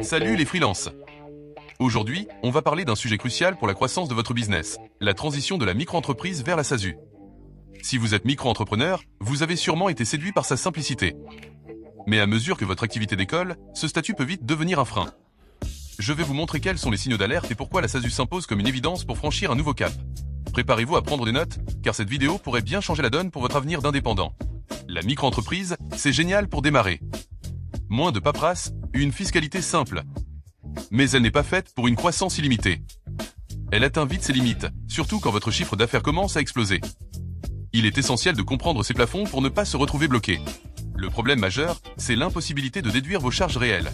Salut les freelances! Aujourd'hui, on va parler d'un sujet crucial pour la croissance de votre business, la transition de la micro-entreprise vers la SASU. Si vous êtes micro-entrepreneur, vous avez sûrement été séduit par sa simplicité. Mais à mesure que votre activité décolle, ce statut peut vite devenir un frein. Je vais vous montrer quels sont les signaux d'alerte et pourquoi la SASU s'impose comme une évidence pour franchir un nouveau cap. Préparez-vous à prendre des notes, car cette vidéo pourrait bien changer la donne pour votre avenir d'indépendant. La micro-entreprise, c'est génial pour démarrer. Moins de paperasse, une fiscalité simple. Mais elle n'est pas faite pour une croissance illimitée. Elle atteint vite ses limites, surtout quand votre chiffre d'affaires commence à exploser. Il est essentiel de comprendre ces plafonds pour ne pas se retrouver bloqué. Le problème majeur, c'est l'impossibilité de déduire vos charges réelles.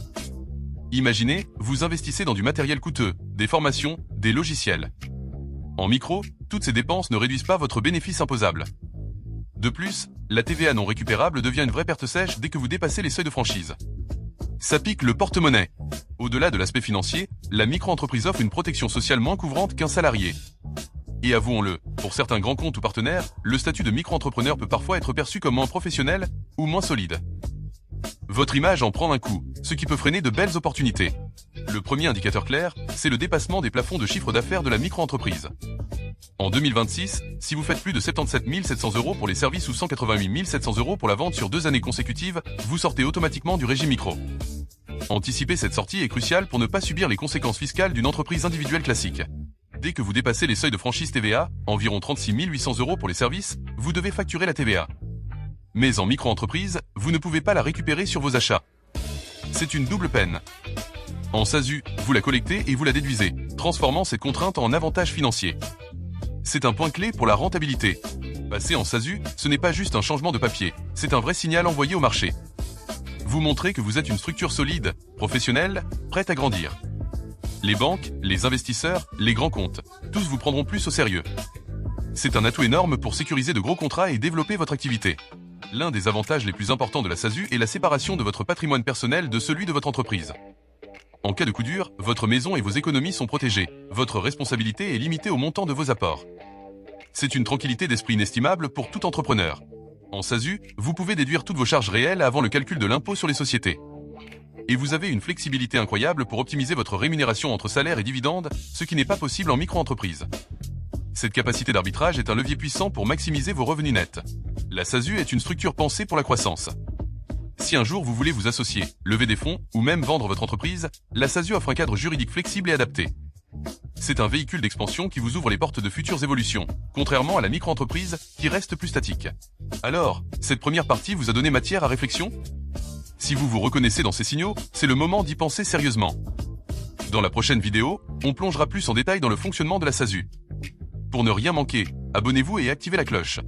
Imaginez, vous investissez dans du matériel coûteux, des formations, des logiciels. En micro, toutes ces dépenses ne réduisent pas votre bénéfice imposable. De plus, la TVA non récupérable devient une vraie perte sèche dès que vous dépassez les seuils de franchise. Ça pique le porte-monnaie. Au-delà de l'aspect financier, la micro-entreprise offre une protection sociale moins couvrante qu'un salarié. Et avouons-le, pour certains grands comptes ou partenaires, le statut de micro-entrepreneur peut parfois être perçu comme moins professionnel ou moins solide. Votre image en prend un coup, ce qui peut freiner de belles opportunités. Le premier indicateur clair, c'est le dépassement des plafonds de chiffre d'affaires de la micro-entreprise. En 2026, si vous faites plus de 77 700 € pour les services ou 188 700 € pour la vente sur 2 années consécutives, vous sortez automatiquement du régime micro. Anticiper cette sortie est crucial pour ne pas subir les conséquences fiscales d'une entreprise individuelle classique. Dès que vous dépassez les seuils de franchise TVA, environ 36 800 € pour les services, vous devez facturer la TVA. Mais en micro-entreprise, vous ne pouvez pas la récupérer sur vos achats. C'est une double peine. En SASU, vous la collectez et vous la déduisez, transformant cette contrainte en avantage financier. C'est un point clé pour la rentabilité. Passer en SASU, ce n'est pas juste un changement de papier, c'est un vrai signal envoyé au marché. Vous montrez que vous êtes une structure solide, professionnelle, prête à grandir. Les banques, les investisseurs, les grands comptes, tous vous prendront plus au sérieux. C'est un atout énorme pour sécuriser de gros contrats et développer votre activité. L'un des avantages les plus importants de la SASU est la séparation de votre patrimoine personnel de celui de votre entreprise. En cas de coup dur, votre maison et vos économies sont protégées. Votre responsabilité est limitée au montant de vos apports. C'est une tranquillité d'esprit inestimable pour tout entrepreneur. En SASU, vous pouvez déduire toutes vos charges réelles avant le calcul de l'impôt sur les sociétés. Et vous avez une flexibilité incroyable pour optimiser votre rémunération entre salaire et dividendes, ce qui n'est pas possible en micro-entreprise. Cette capacité d'arbitrage est un levier puissant pour maximiser vos revenus nets. La SASU est une structure pensée pour la croissance. Si un jour vous voulez vous associer, lever des fonds ou même vendre votre entreprise, la SASU offre un cadre juridique flexible et adapté. C'est un véhicule d'expansion qui vous ouvre les portes de futures évolutions, contrairement à la micro-entreprise qui reste plus statique. Alors, cette première partie vous a donné matière à réflexion ? Si vous vous reconnaissez dans ces signaux, c'est le moment d'y penser sérieusement. Dans la prochaine vidéo, on plongera plus en détail dans le fonctionnement de la SASU. Pour ne rien manquer, abonnez-vous et activez la cloche.